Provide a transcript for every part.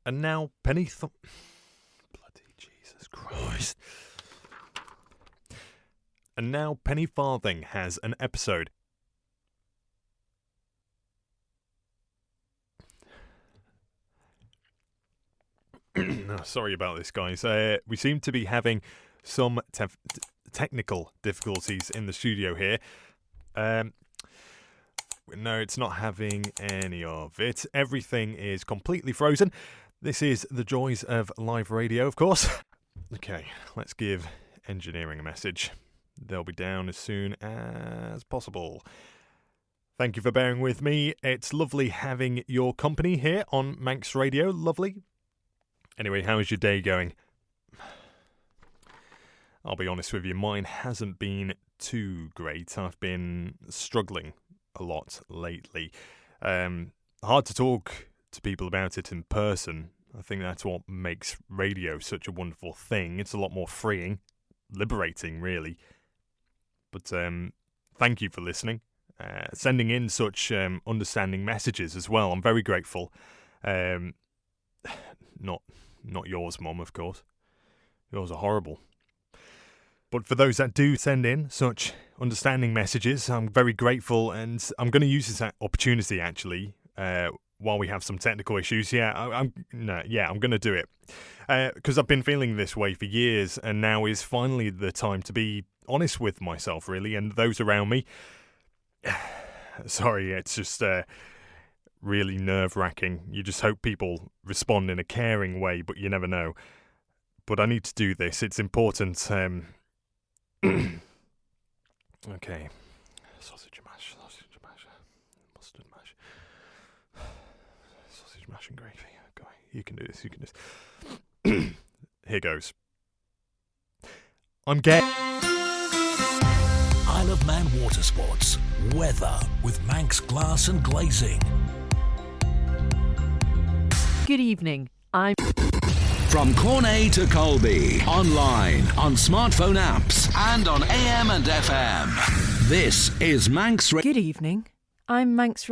And now Penny Bloody Jesus Christ. And now Penny Farthing has an episode. Sorry about this, guys. We seem to be having some technical difficulties in the studio here. No, it's not having any of it. Everything is completely frozen. This is the joys of live radio, of course. Okay, let's give engineering a message. They'll be down as soon as possible. Thank you for bearing with me. It's lovely having your company here on Manx Radio. Lovely. Anyway, how is your day going? I'll be honest with you, mine hasn't been too great. I've been struggling a lot lately. Hard to talk to people about it in person. I think that's what makes radio such a wonderful thing. It's a lot more freeing, liberating, really. But thank you for listening, sending in such understanding messages as well. I'm very grateful. Not yours, Mum, of course. Yours are horrible. But for those that do send in such understanding messages, I'm very grateful, and I'm going to use this opportunity, actually, while we have some technical issues. I'm going to do it. Because I've been feeling this way for years, and now is finally the time to be honest with myself, really, and those around me. Sorry, it's just really nerve-wracking. You just hope people respond in a caring way, but you never know. But I need to do this. It's important. Okay. Sausage mash, mustard mash, sausage mash and gravy. Okay, you can do this. Here goes. I'm gay. Isle of Man Water Sports. Weather with Manx Glass and Glazing. Good evening. From Cornay to Colby, online, on smartphone apps, and on AM and FM. This is Manx Radio. Good evening. I'm Manx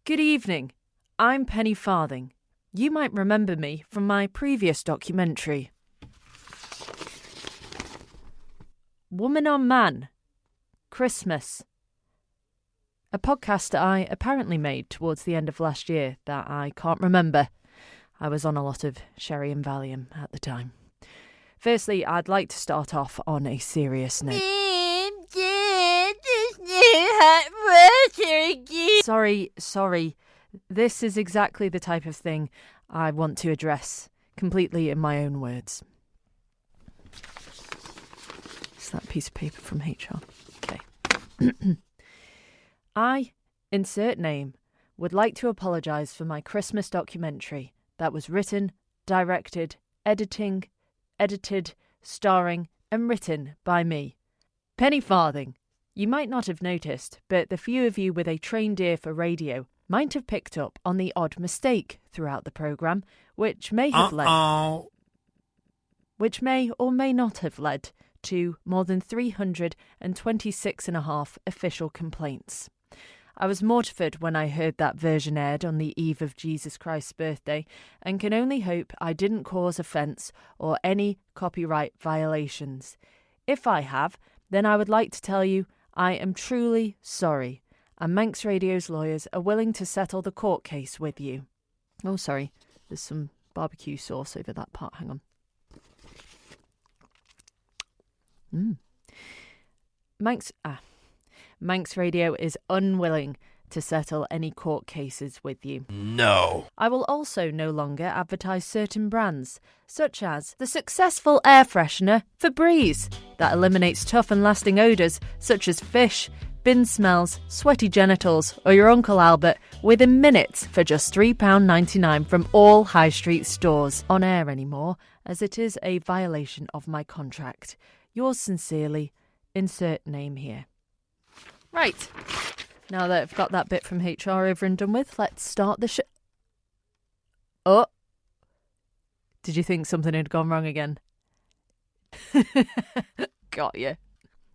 Good evening. I'm Penny Farthing. You might remember me from my previous documentary. Woman on Man. Christmas. A podcast that I apparently made towards the end of last year that I can't remember. I was on a lot of sherry and Valium at the time. Firstly, I'd like to start off on a serious note. Sorry. This is exactly the type of thing I want to address, completely in my own words. It's that piece of paper from HR. Okay. I, insert name, would like to apologise for my Christmas documentary that was written, directed, edited, starring and written by me, Penny Farthing. You might not have noticed, but the few of you with a trained ear for radio might have picked up on the odd mistake throughout the programme, which may or may not have led to more than 326.5 official complaints. I was mortified when I heard that version aired on the eve of Jesus Christ's birthday, and can only hope I didn't cause offence or any copyright violations. If I have, then I would like to tell you I am truly sorry, and Manx Radio's lawyers are willing to settle the court case with you. Oh, sorry, there's some barbecue sauce over that part, hang on. Manx Radio is unwilling to settle any court cases with you. No. I will also no longer advertise certain brands, such as the successful air freshener Febreze, that eliminates tough and lasting odours such as fish, bin smells, sweaty genitals, or your Uncle Albert within minutes for just £3.99 from all high street stores. On air anymore, as it is a violation of my contract. Yours sincerely, insert name here. Right, now that I've got that bit from HR over and done with, let's start the show. Oh, did you think something had gone wrong again? Got you.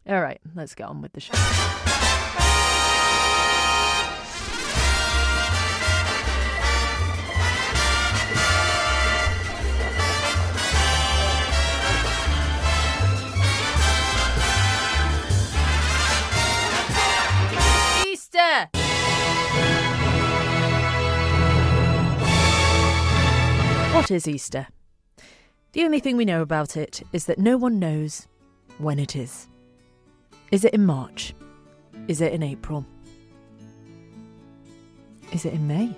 All right, let's get on with the show. What is Easter? The only thing we know about it is that no one knows when it is. Is it in March? Is it in April? Is it in May?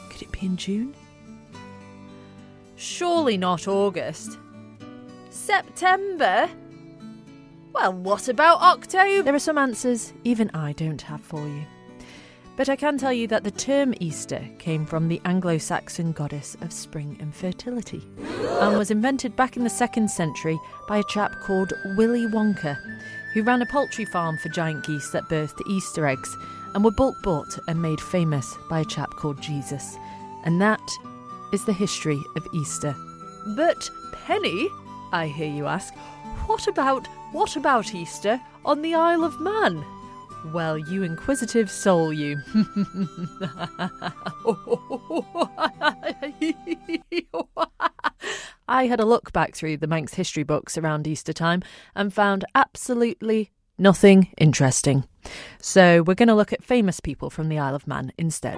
Could it be in June? Surely not August. September? Well, what about October? There are some answers even I don't have for you. But I can tell you that the term Easter came from the Anglo-Saxon goddess of spring and fertility and was invented back in the 2nd century by a chap called Willy Wonka, who ran a poultry farm for giant geese that birthed Easter eggs and were bulk bought and made famous by a chap called Jesus. And that is the history of Easter. But, Penny, I hear you ask, what about Easter on the Isle of Man? Well, you inquisitive soul, you. I had a look back through the Manx history books around Easter time and found absolutely nothing interesting. So we're going to look at famous people from the Isle of Man instead.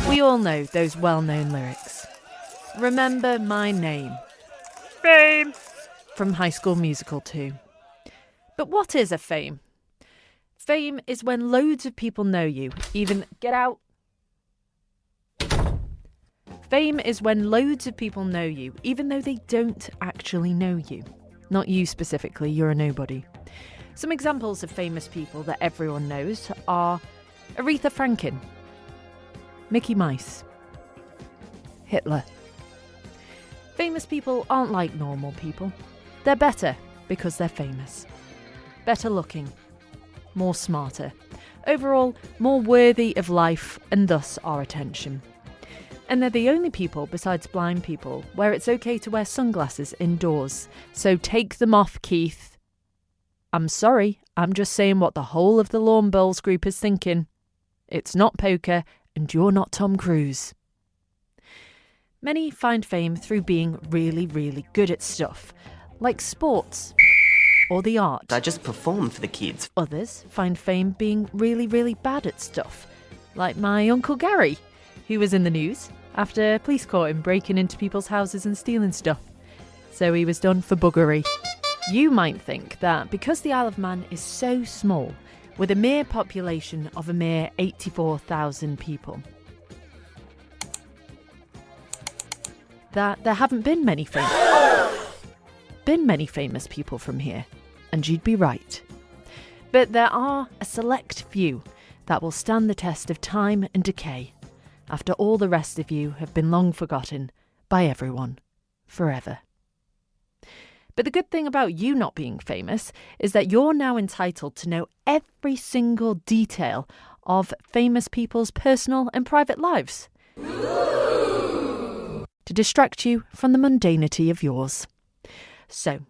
We all know those well-known lyrics. Remember my name. Fame! From High School Musical 2. But what is a fame? Fame is when loads of people know you, even... Get out! Fame is when loads of people know you, even though they don't actually know you. Not you specifically, you're a nobody. Some examples of famous people that everyone knows are Aretha Franklin, Mickey Mouse, Hitler. Famous people aren't like normal people. They're better because they're famous. Better looking, more smarter. Overall, more worthy of life and thus our attention. And they're the only people, besides blind people, where it's okay to wear sunglasses indoors. So take them off, Keith. I'm sorry, I'm just saying what the whole of the Lawn Bowls group is thinking. It's not poker, and you're not Tom Cruise. Many find fame through being really, really good at stuff, like sports or the art. I just perform for the kids. Others find fame being really, really bad at stuff, like my Uncle Gary, who was in the news after police caught him breaking into people's houses and stealing stuff. So he was done for buggery. You might think that because the Isle of Man is so small, with a mere population of a mere 84,000 people, that there haven't been many famous people from here, and you'd be right. But there are a select few that will stand the test of time and decay, after all the rest of you have been long forgotten by everyone, forever. But the good thing about you not being famous is that you're now entitled to know every single detail of famous people's personal and private lives, to distract you from the mundanity of yours. So,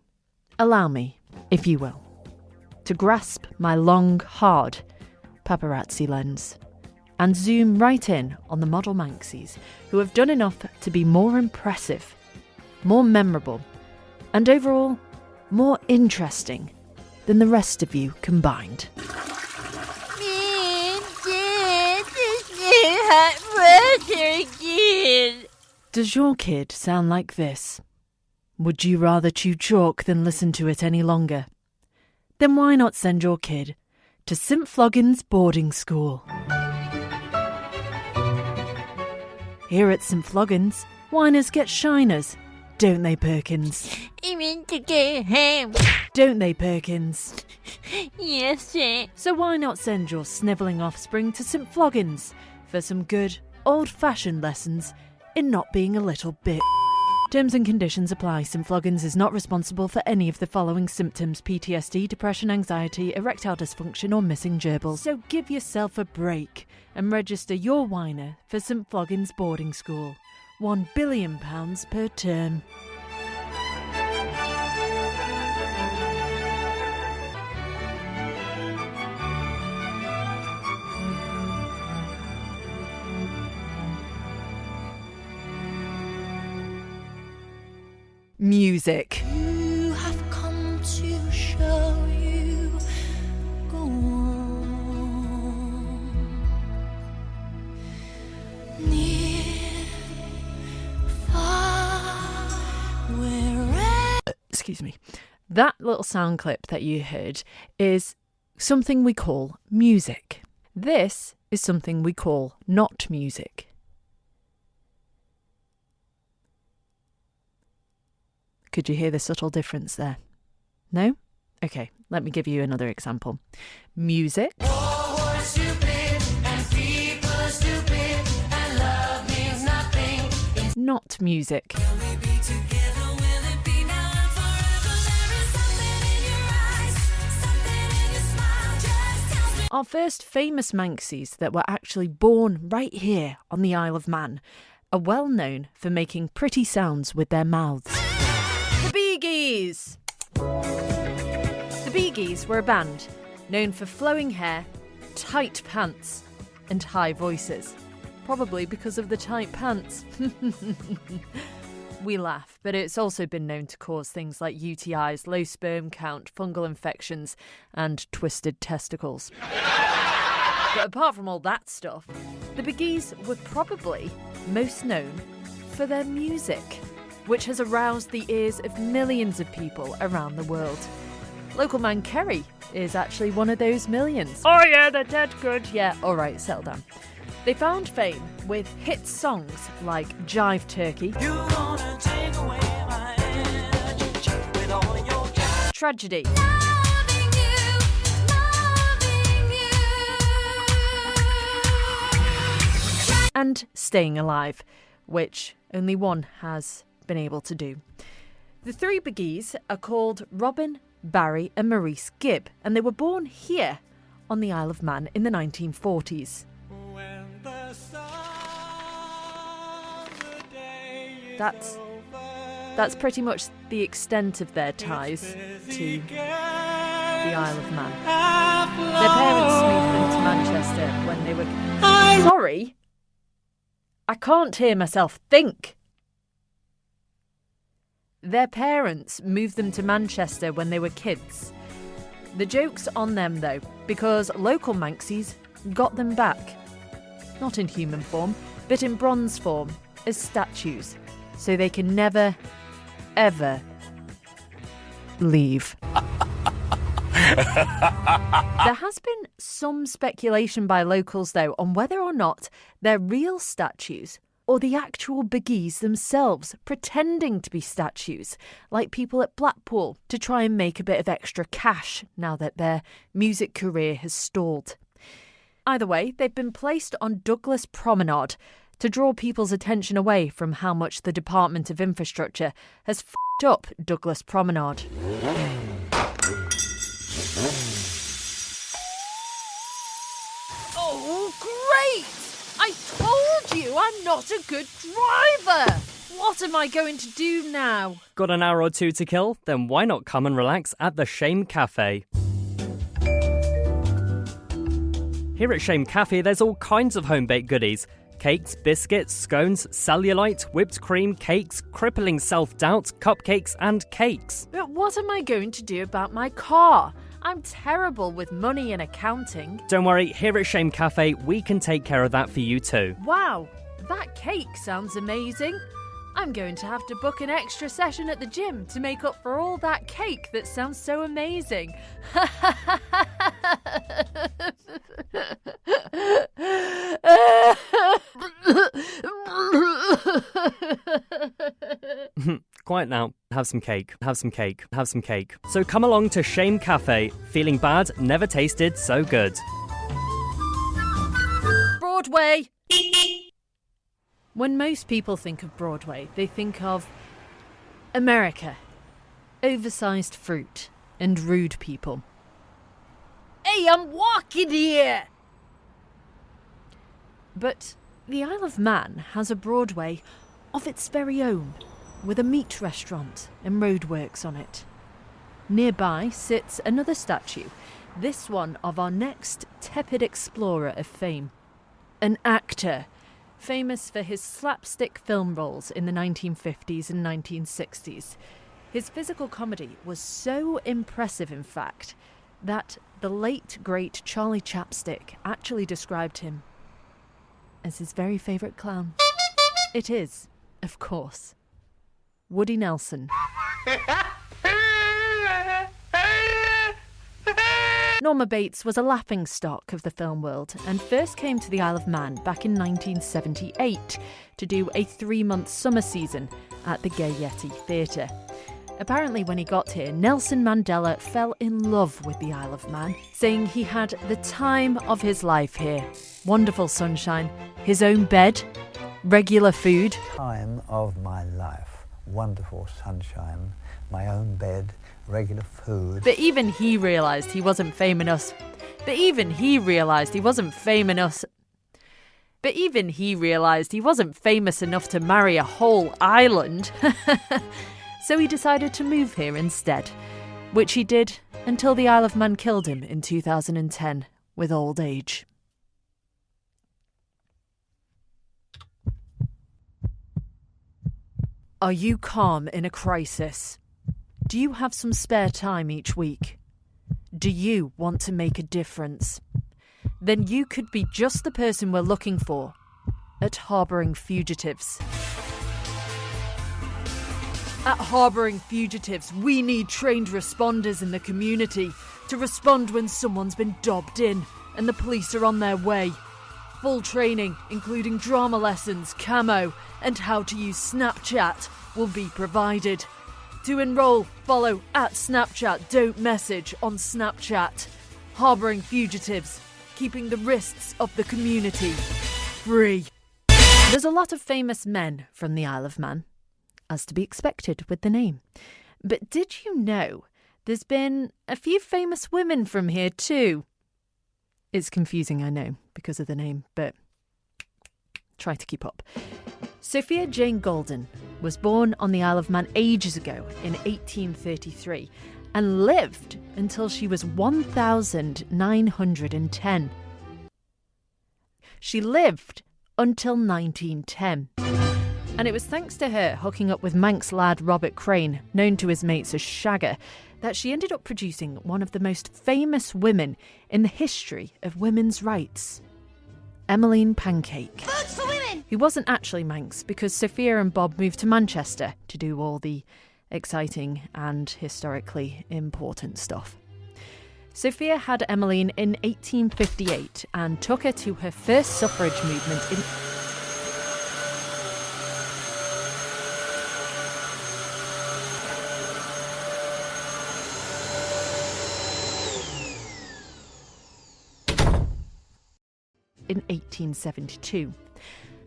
allow me, if you will, to grasp my long, hard paparazzi lens and zoom right in on the model Manxies who have done enough to be more impressive, more memorable, and overall, more interesting than the rest of you combined. Does your kid sound like this? Would you rather chew chalk than listen to it any longer? Then why not send your kid to St Floggin's boarding school? Here at St Floggin's, whiners get shiners, don't they, Perkins? I mean to go home. Don't they, Perkins? Yes, sir. So why not send your snivelling offspring to St Floggin's for some good, old-fashioned lessons in not being a little bit? Terms and conditions apply. St Floggin's is not responsible for any of the following symptoms: PTSD, depression, anxiety, erectile dysfunction or missing gerbils. So give yourself a break and register your whiner for St Floggin's boarding school. £1 billion per term. Music. You have come to show you. Go on. That little sound clip that you heard is something we call music. This is something we call not music. Could you hear the subtle difference there? No? Okay, let me give you another example. Music. Not music. Our first famous Manxies that were actually born right here on the Isle of Man are well known for making pretty sounds with their mouths. The Bee Gees! The Bee Gees were a band known for flowing hair, tight pants, and high voices. Probably because of the tight pants. We laugh, but it's also been known to cause things like UTIs, low sperm count, fungal infections, and twisted testicles. But apart from all that stuff, the Bee Gees were probably most known for their music, which has aroused the ears of millions of people around the world. Local man Kerry is actually one of those millions. Oh yeah, they're dead good. Yeah, alright, settle down. They found fame with hit songs like Jive Turkey, Tragedy, and Staying Alive, which only one has been able to do. The three Bee Gees are called Robin, Barry and Maurice Gibb, and they were born here on the Isle of Man in the 1940s. That's pretty much the extent of their ties to the Isle of Man. Their parents moved them to Manchester when they were... Sorry? I can't hear myself think. Their parents moved them to Manchester when they were kids. The joke's on them though, because local Manxies got them back. Not in human form, but in bronze form, as statues, so they can never, ever leave. There has been some speculation by locals, though, on whether or not they're real statues or the actual Bee Gees themselves pretending to be statues, like people at Blackpool, to try and make a bit of extra cash now that their music career has stalled. Either way, they've been placed on Douglas Promenade to draw people's attention away from how much the Department of Infrastructure has f***ed up Douglas Promenade. Oh, great! I told you I'm not a good driver! What am I going to do now? Got an hour or two to kill? Then why not come and relax at the Shame Cafe? Here at Shame Cafe, there's all kinds of home-baked goodies. Cakes, biscuits, scones, cellulite, whipped cream, cakes, crippling self-doubt, cupcakes and cakes. But what am I going to do about my car? I'm terrible with money and accounting. Don't worry, here at Shame Cafe, we can take care of that for you too. Wow, that cake sounds amazing. I'm going to have to book an extra session at the gym to make up for all that cake that sounds so amazing. Quiet now. Have some cake. Have some cake. Have some cake. So come along to Shame Cafe. Feeling bad never tasted so good. Broadway! When most people think of Broadway, they think of America, oversized fruit, and rude people. Hey, I'm walking here! But the Isle of Man has a Broadway of its very own, with a meat restaurant and roadworks on it. Nearby sits another statue, this one of our next tepid explorer of fame. An actor, famous for his slapstick film roles in the 1950s and 1960s. His physical comedy was so impressive, in fact, that the late, great Charlie Chapstick actually described him as his very favourite clown. It is, of course, Woody Nelson. Norma Bates was a laughingstock of the film world and first came to the Isle of Man back in 1978 to do a 3-month summer season at the Gay Yeti Theatre. Apparently, when he got here, Nelson Mandela fell in love with the Isle of Man, saying he had the time of his life here. Wonderful sunshine, his own bed, regular food. Time of my life. Wonderful sunshine, my own bed, regular food. But even he realised he wasn't famous enough to marry a whole island. So he decided to move here instead, which he did until the Isle of Man killed him in 2010 with old age. Are you calm in a crisis? Do you have some spare time each week? Do you want to make a difference? Then you could be just the person we're looking for at Harbouring Fugitives. At Harbouring Fugitives, we need trained responders in the community to respond when someone's been dobbed in and the police are on their way. Full training, including drama lessons, camo, and how to use Snapchat, will be provided. To enrol, follow at Snapchat, don't message on Snapchat. Harbouring Fugitives, keeping the wrists of the community free. There's a lot of famous men from the Isle of Man, as to be expected with the name. But did you know there's been a few famous women from here too? It's confusing, I know, because of the name, but try to keep up. Sophia Jane Golden was born on the Isle of Man ages ago in 1833 and lived until she was 1910. She lived until 1910. And it was thanks to her hooking up with Manx lad Robert Crane, known to his mates as Shagger, that she ended up producing one of the most famous women in the history of women's rights, Emmeline Pancake. Votes for women! Who wasn't actually Manx because Sophia and Bob moved to Manchester to do all the exciting and historically important stuff. Sophia had Emmeline in 1858 and took her to her first suffrage movement in... in 1872.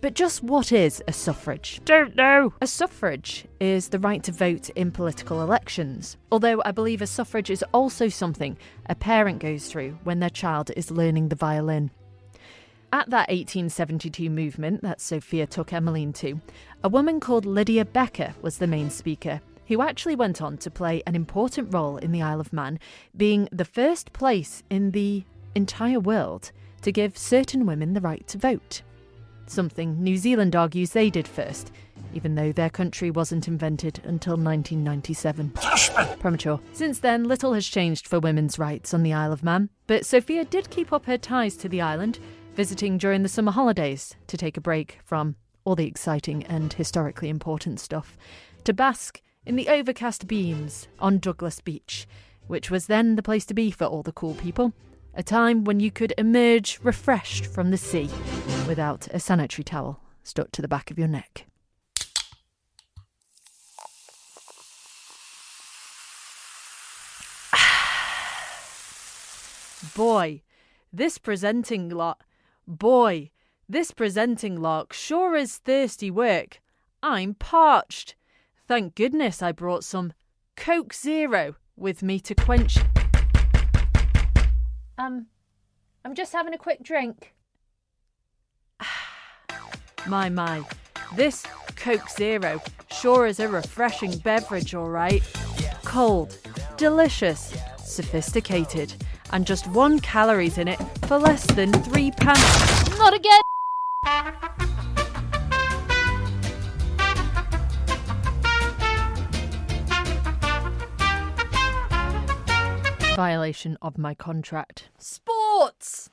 But just what is a suffrage? Don't know. A suffrage is the right to vote in political elections, although I believe a suffrage is also something a parent goes through when their child is learning the violin. At that 1872 movement that Sophia took Emmeline to, a woman called Lydia Becker was the main speaker, who actually went on to play an important role in the Isle of Man, being the first place in the entire world to give certain women the right to vote. Something New Zealand argues they did first, even though their country wasn't invented until 1997. Premature. Since then, little has changed for women's rights on the Isle of Man, but Sophia did keep up her ties to the island, visiting during the summer holidays to take a break from all the exciting and historically important stuff, to bask in the overcast beams on Douglas Beach, which was then the place to be for all the cool people. A time when you could emerge refreshed from the sea without a sanitary towel stuck to the back of your neck. Boy, this presenting lot sure is thirsty work. I'm parched. Thank goodness I brought some Coke Zero with me to quench... I'm just having a quick drink. My. This Coke Zero sure is a refreshing beverage, all right. Cold, delicious, sophisticated, and just 1 calories in it for less than £3. Not again! Violation of my contract. Sports!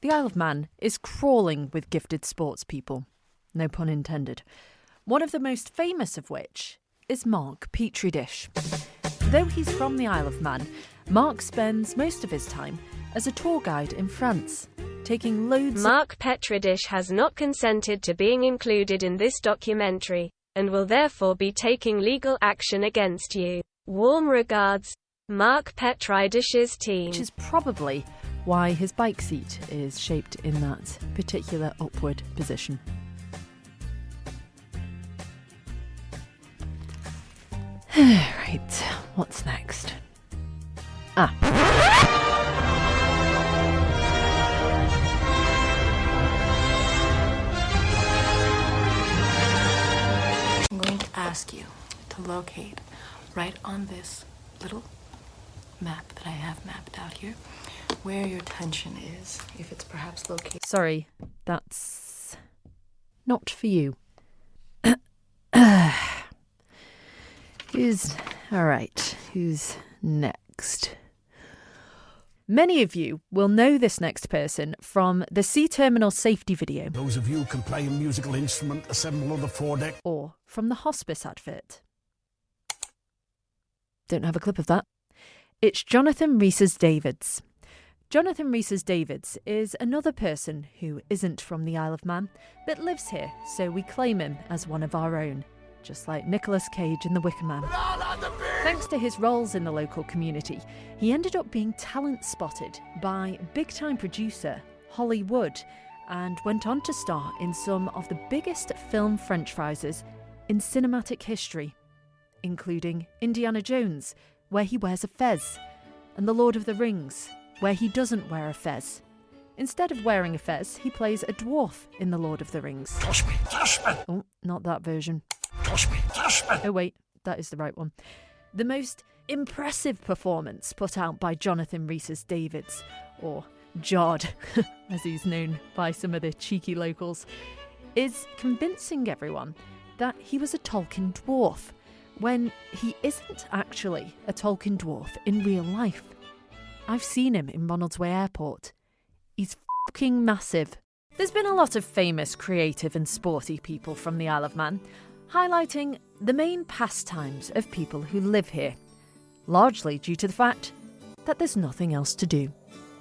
The Isle of Man is crawling with gifted sports people. No pun intended. One of the most famous of which is Mark Petrie Dish. Though he's from the Isle of Man, Mark spends most of his time as a tour guide in France, taking loads Mark Petrie Dish has not consented to being included in this documentary, and will therefore be taking legal action against you. Warm regards, Mark Petrie Dish's team. which is probably why his bike seat is shaped in that particular upward position. Right, what's next? I'm going to ask you to locate right on this little map that I have mapped out here where your tension is, if it's perhaps located. Sorry, that's not for you. Who's next? Many of you will know this next person from the C-Terminal safety video, Those of you can play a musical instrument, assemble on the foredeck. or from the hospice advert. Don't have a clip of that. It's Jonathan Rhys-Davids. Jonathan Rhys-Davids is another person who isn't from the Isle of Man, but lives here, so we claim him as one of our own, just like Nicolas Cage in The Wicker Man. Thanks to his roles in the local community, he ended up being talent spotted by big-time producer Holly Wood and went on to star in some of the biggest film franchises in cinematic history, including Indiana Jones, where he wears a fez, and The Lord of the Rings, where he doesn't wear a fez. Instead of wearing a fez, he plays a dwarf in The Lord of the Rings. Touch me, touch me, Oh, not that version. touch me, touch me. Oh wait, that is the right one. The most impressive performance put out by Jonathan Rhys-Davids, or Jod, as he's known by some of the cheeky locals, is convincing everyone that he was a Tolkien dwarf, when he isn't actually a Tolkien dwarf in real life. I've seen him in Ronaldsway Airport. He's fucking massive. There's been a lot of famous, creative and sporty people from the Isle of Man, highlighting the main pastimes of people who live here, largely due to the fact that there's nothing else to do.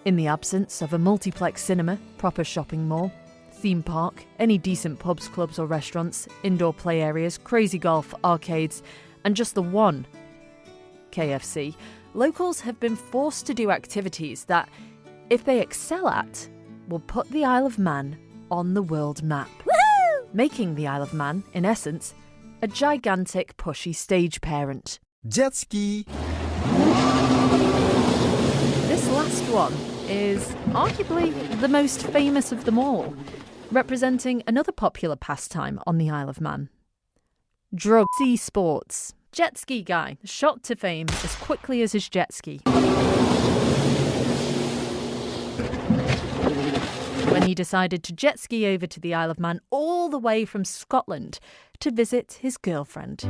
In the absence of a multiplex cinema, proper shopping mall, theme park, any decent pubs, clubs or restaurants, indoor play areas, crazy golf, arcades, and just the one KFC, locals have been forced to do activities that, if they excel at, will put the Isle of Man on the world map. Woohoo! Making the Isle of Man, in essence, a gigantic pushy stage parent. Jet ski. This last one is arguably the most famous of them all, representing another popular pastime on the Isle of Man. Drug sea sports. Jet ski guy shot to fame as quickly as his jet ski. When he decided to jet ski over to the Isle of Man all the way from Scotland to visit his girlfriend.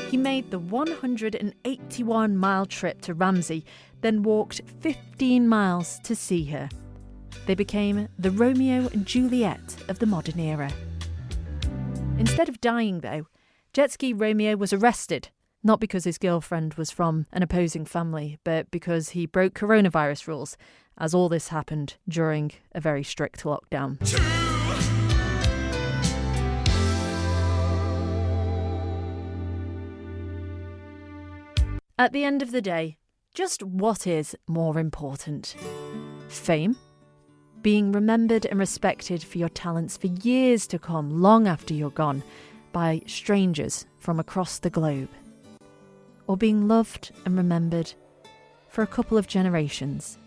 He made the 181-mile trip to Ramsey, then walked 15 miles to see her. They became the Romeo and Juliet of the modern era. Instead of dying, though, jet ski Romeo was arrested, not because his girlfriend was from an opposing family, but because he broke coronavirus rules, as all this happened during a very strict lockdown. At the end of the day, just what is more important? Fame? Being remembered and respected for your talents for years to come, long after you're gone, by strangers from across the globe? Or being loved and remembered for a couple of generations,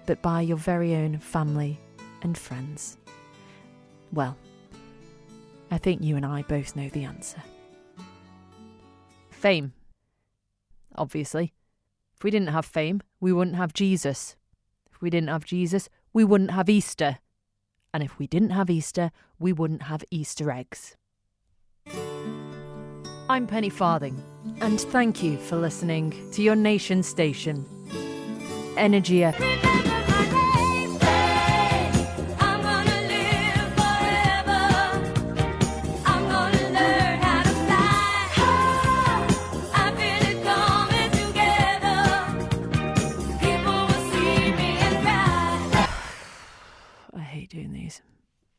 but by your very own family and friends? Well, I think you and I both know the answer. Fame. Obviously. If we didn't have fame, we wouldn't have Jesus. If we didn't have Jesus, we wouldn't have Easter. And if we didn't have Easter, we wouldn't have Easter eggs. I'm Penny Farthing, and thank you for listening to your nation station, Energia.